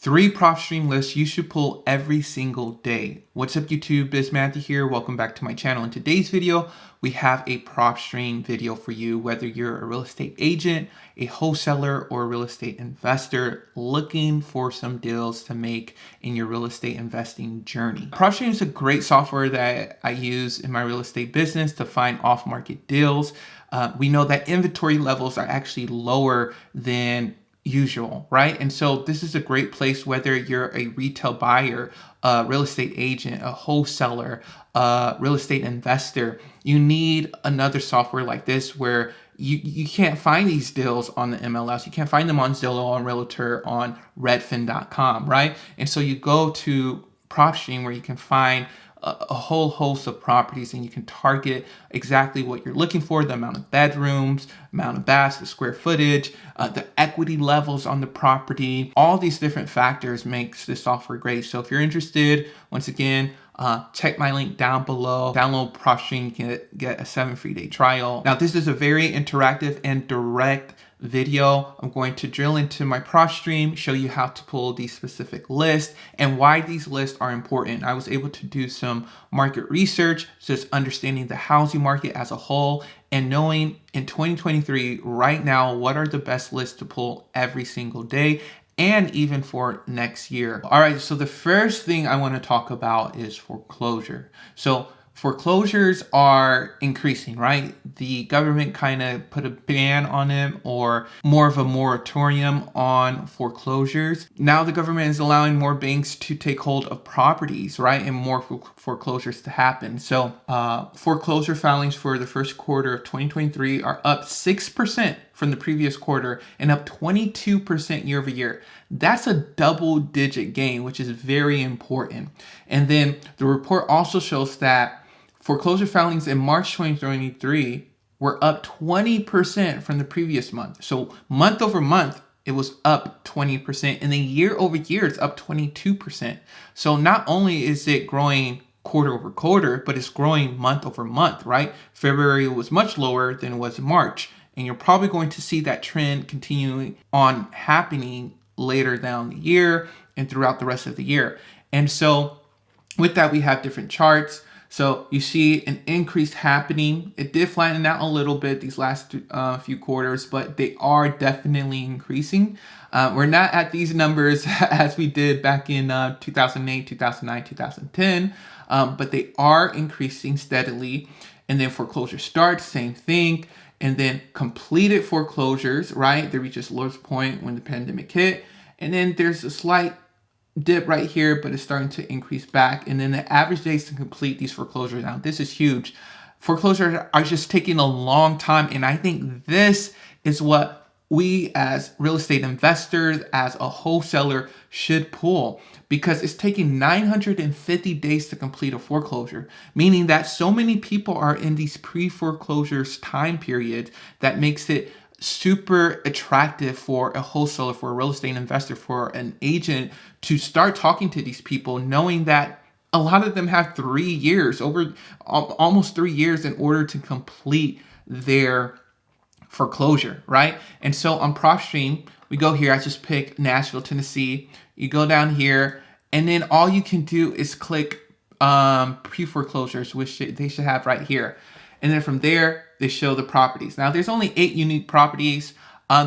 3 Propstream lists you should pull every single day. What's up YouTube, Biz Matthew here. Welcome back to my channel. In today's video, we have a Propstream video for you, whether you're a real estate agent, a wholesaler, or a real estate investor looking for some deals to make in your real estate investing journey. Propstream is a great software that I use in my real estate business to find off-market deals. We know that inventory levels are actually lower than usual, right? And so this is a great place, whether you're a retail buyer, a real estate agent, a wholesaler, a real estate investor. You need another software like this where you can't find these deals on the MLS. You can't find them on Zillow, on Realtor, on Redfin.com, right? And so you go to Propstream where you can find a whole host of properties, and you can target exactly what you're looking for: the amount of bedrooms, amount of baths, the square footage, the equity levels on the property. All these different factors makes this software great. So if you're interested, once again, check my link down below. Download Propstream, you can get a 7 free day trial. Now, this is a very interactive and direct video. I'm going to drill into my Propstream, show you how to pull these specific lists and why these lists are important. I was able to do some market research, just understanding the housing market as a whole and knowing in 2023 right now what are the best lists to pull every single day and even for next year. All right, so the first thing I want to talk about is foreclosure. So foreclosures are increasing, right? The government kind of put a ban on them, or more of a moratorium on foreclosures. Now the government is allowing more banks to take hold of properties, right? And more foreclosures to happen. So foreclosure filings for the first quarter of 2023 are up 6% from the previous quarter and up 22% year over year. That's a double-digit gain, which is very important. And then the report also shows that foreclosure filings in March 2023 were up 20% from the previous month. So month over month, it was up 20%. And then year over year, it's up 22%. So not only is it growing quarter over quarter, but it's growing month over month, right? February was much lower than it was in March. And you're probably going to see that trend continuing on happening later down the year and throughout the rest of the year. And so with that, we have different charts. So you see an increase happening. It did flatten out a little bit these last few quarters, but they are definitely increasing. We're not at these numbers as we did back in 2008, 2009, 2010, but they are increasing steadily. And then foreclosure starts, same thing. And then completed foreclosures, right? They reach its lowest point when the pandemic hit. And then there's a slight dip right here, but it's starting to increase back. And then the average days to complete these foreclosures. Now, this is huge. Foreclosures are just taking a long time. And I think this is what we as real estate investors, as a wholesaler, should pull, because it's taking 950 days to complete a foreclosure, meaning that so many people are in these pre-foreclosures time periods that makes it super attractive for a wholesaler, for a real estate investor, for an agent to start talking to these people, knowing that a lot of them have 3 years, almost 3 years in order to complete their foreclosure, right? And so on Propstream, we go here, I just pick Nashville, Tennessee. You go down here, and then all you can do is click pre-foreclosures, which they should have right here. And then from there, they show the properties. Now, there's only 8 unique properties.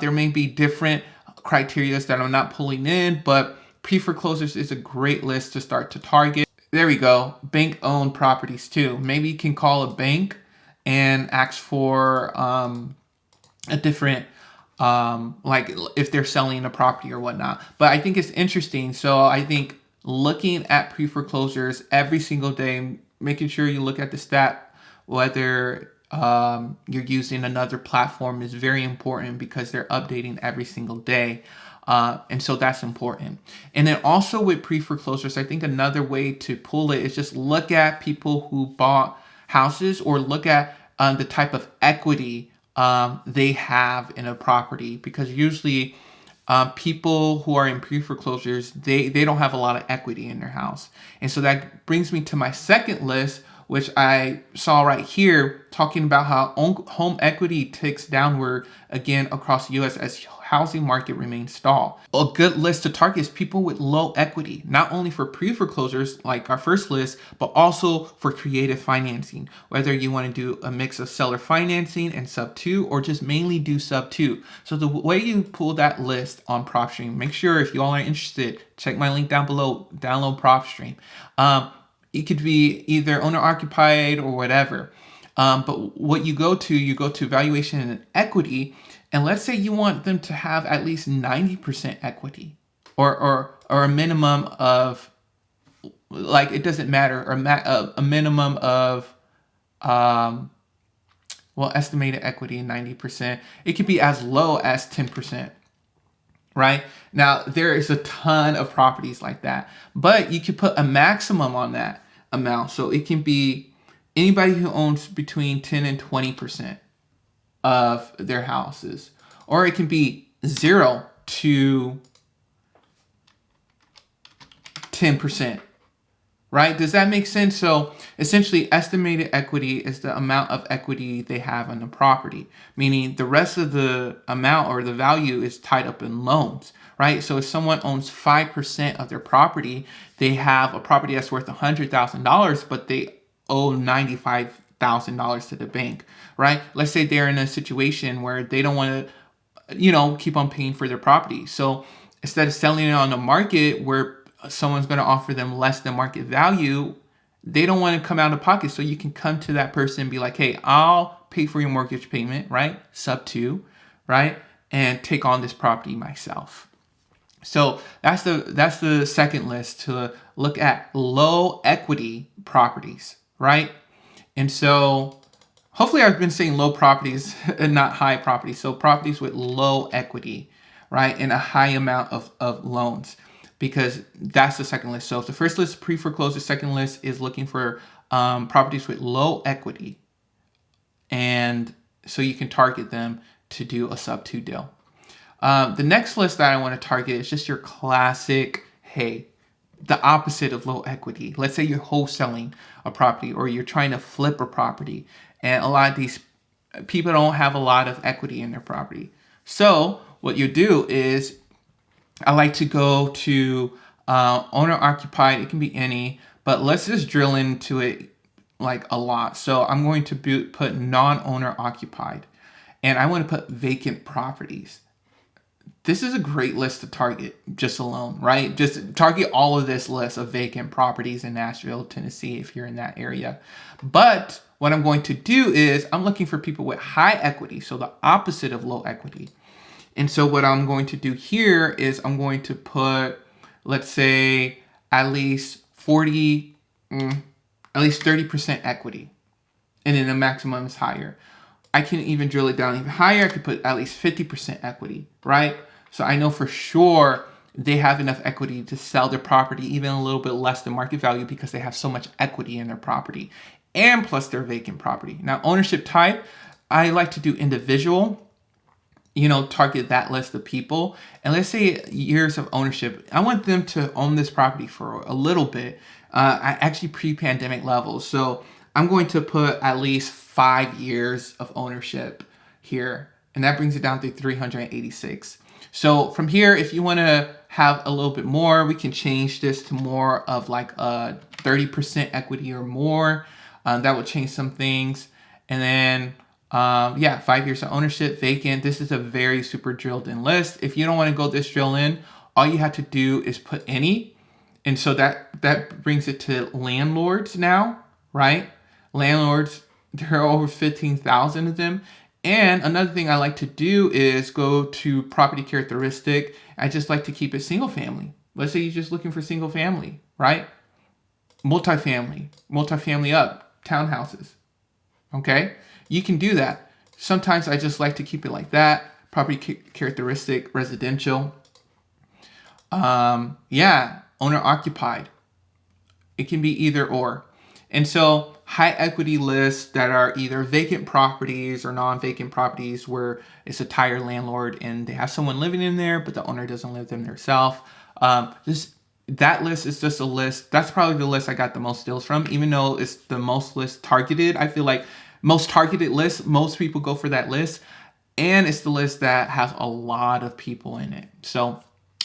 There may be different criteria that I'm not pulling in, but pre-foreclosures is a great list to start to target. There we go, bank-owned properties too. Maybe you can call a bank and ask for a different, like if they're selling a property or whatnot. But I think it's interesting. So I think looking at pre-foreclosures every single day, making sure you look at the stat, whether you're using another platform, is very important because they're updating every single day. And so that's important. And then also with pre-foreclosures, I think another way to pull it is just look at people who bought houses, or look at the type of equity they have in a property, because usually people who are in pre-foreclosures, they don't have a lot of equity in their house. And so that brings me to my second list, which I saw right here, talking about how home equity ticks downward again across the U.S. as housing market remains stalled. A good list to target is people with low equity, not only for pre-foreclosures like our first list, but also for creative financing. Whether you want to do a mix of seller financing and sub 2 or just mainly do sub 2. So the way you pull that list on Propstream, make sure if you all are interested, check my link down below, download Propstream. It could be either owner occupied or whatever. But what you go to valuation and equity. And let's say you want them to have at least 90% equity or a minimum of, like, it doesn't matter, or a minimum of, estimated equity in 90%. It could be as low as 10%, right? Now, there is a ton of properties like that, but you could put a maximum on that amount. So it can be anybody who owns between 10 and 20% of their houses, or it can be 0 to 10%, right? Does that make sense? So essentially, estimated equity is the amount of equity they have on the property, meaning the rest of the amount or the value is tied up in loans, right? So if someone owns 5% of their property, they have a property that's worth $100,000, but they owe $95,000 to the bank, right? Let's say they're in a situation where they don't want to, keep on paying for their property. So instead of selling it on the market where someone's going to offer them less than market value, they don't want to come out of pocket. So you can come to that person and be like, hey, I'll pay for your mortgage payment, right? Sub 2, right? And take on this property myself. So that's the second list, to look at low equity properties, right? And so hopefully I've been saying low properties and not high properties. So properties with low equity, right? And a high amount of loans, because that's the second list. So if the first list is pre-foreclosure, the second list is looking for properties with low equity. And so you can target them to do a sub 2 deal. The next list that I want to target is just your classic, hey, the opposite of low equity. Let's say you're wholesaling a property or you're trying to flip a property, and a lot of these people don't have a lot of equity in their property. So what you do is, I like to go to owner occupied. It can be any, but let's just drill into it like a lot. So I'm going to put non-owner occupied, and I want to put vacant properties. This is a great list to target just alone, right? Just target all of this list of vacant properties in Nashville, Tennessee, if you're in that area. But what I'm going to do is I'm looking for people with high equity, so the opposite of low equity. And so what I'm going to do here is I'm going to put, let's say, at least 30% equity, and then the maximum is higher. I can even drill it down even higher. I could put at least 50% equity, right? So I know for sure they have enough equity to sell their property even a little bit less than market value, because they have so much equity in their property, and plus their vacant property. Now, ownership type, I like to do individual, target that list of people. And let's say years of ownership, I want them to own this property for a little bit, actually pre-pandemic levels. So I'm going to put at least 5 years of ownership here, and that brings it down to 386. So from here, if you want to have a little bit more, we can change this to more of like a 30% equity or more. That will change some things. And then 5 years of ownership, vacant. This is a very super drilled in list. If you don't want to go this drill in, all you have to do is put any. And so that brings it to landlords now, right? Landlords, there are over 15,000 of them. And another thing I like to do is go to property characteristic. I just like to keep it single family. Let's say you're just looking for single family, right? Multifamily up, townhouses, okay? You can do that. Sometimes I just like to keep it like that. Property characteristic, residential. Owner occupied. It can be either or. And so high equity lists that are either vacant properties or non-vacant properties where it's a tired landlord and they have someone living in there, but the owner doesn't live there themselves. Just that list is just a list. That's probably the list I got the most deals from, even though it's the most list targeted. I feel like most targeted list, most people go for that list. And it's the list that has a lot of people in it. So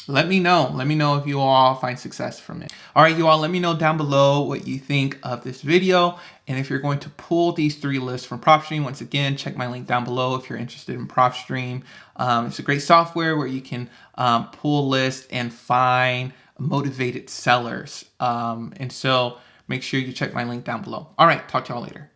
let me know. Let me know if you all find success from it. All right, you all, let me know down below what you think of this video. And if you're going to pull these 3 lists from Propstream, once again, check my link down below if you're interested in Propstream. It's a great software where you can pull lists and find motivated sellers. And so make sure you check my link down below. All right, talk to y'all later.